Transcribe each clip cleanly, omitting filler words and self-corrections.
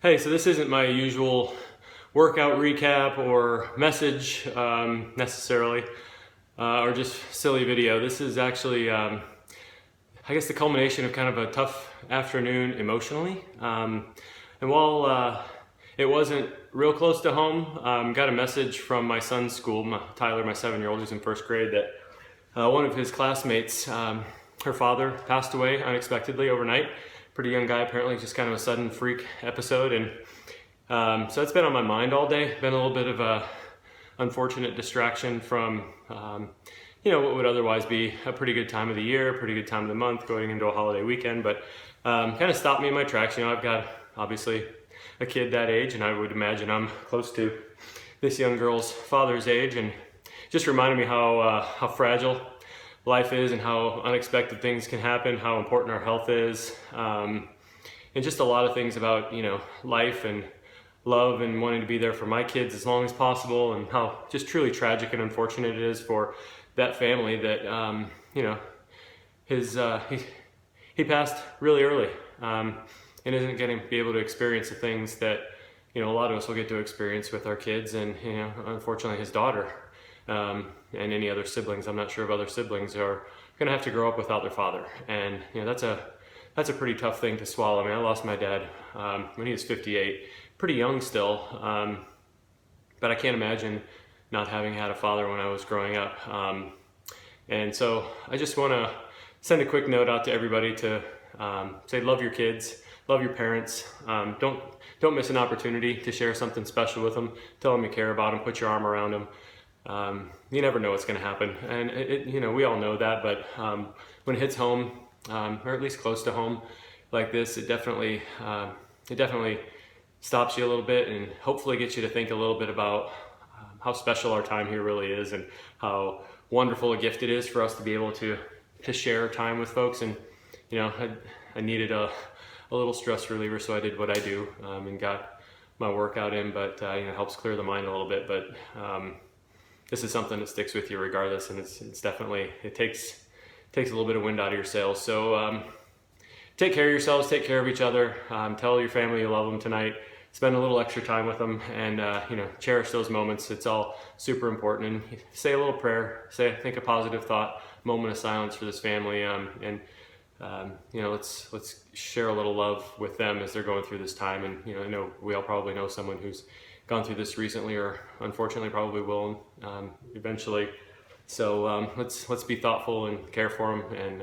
Hey, so this isn't my usual workout recap or message necessarily, or just silly video. This is actually, I guess, the culmination of kind of a tough afternoon emotionally. And while it wasn't real close to home, got a message from my son's school, Tyler, my 7-year-old who's in first grade, that one of his classmates, her father passed away unexpectedly overnight. Pretty young guy, apparently, just kind of a sudden freak episode. And so it's been on my mind all day. Been a little bit of a unfortunate distraction from, what would otherwise be a pretty good time of the year, pretty good time of the month, going into a holiday weekend. But kind of stopped me in my tracks. I've got, obviously, a kid that age, and I would imagine I'm close to this young girl's father's age, and just reminded me how fragile life is and how unexpected things can happen, how important our health is, and just a lot of things about life and love and wanting to be there for my kids as long as possible, and how just truly tragic and unfortunate it is for that family that he passed really early, and isn't going to be able to experience the things that a lot of us will get to experience with our kids, and unfortunately his daughter. And any other siblings. I'm not sure if other siblings are going to have to grow up without their father, and that's a pretty tough thing to swallow. I mean, I lost my dad when he was 58, pretty young still, but I can't imagine not having had a father when I was growing up. And so I just want to send a quick note out to everybody to say, love your kids, love your parents. Don't miss an opportunity to share something special with them. Tell them you care about them. Put your arm around them. You never know what's going to happen, and we all know that, but when it hits home, or at least close to home like this, it definitely stops you a little bit, and hopefully gets you to think a little bit about how special our time here really is, and how wonderful a gift it is for us to be able to share time with folks. And I needed a little stress reliever, so I did what I do, and got my workout in, but it helps clear the mind a little bit. But this is something that sticks with you regardless, and it's definitely, it takes a little bit of wind out of your sails. So take care of yourselves, take care of each other, tell your family you love them tonight, spend a little extra time with them, and cherish those moments. It's all super important. And say a little prayer, think a positive thought, moment of silence for this family, and let's share a little love with them as they're going through this time. And I know we all probably know someone who's gone through this recently, or unfortunately probably will eventually. So let's be thoughtful and care for them, and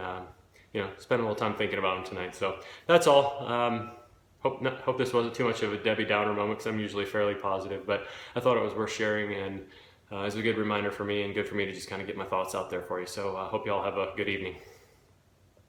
spend a little time thinking about them tonight. So that's all. Hope this wasn't too much of a Debbie Downer moment, because I'm usually fairly positive, but I thought it was worth sharing, and it's a good reminder for me, and good for me to just kind of get my thoughts out there for you. So I hope you all have a good evening.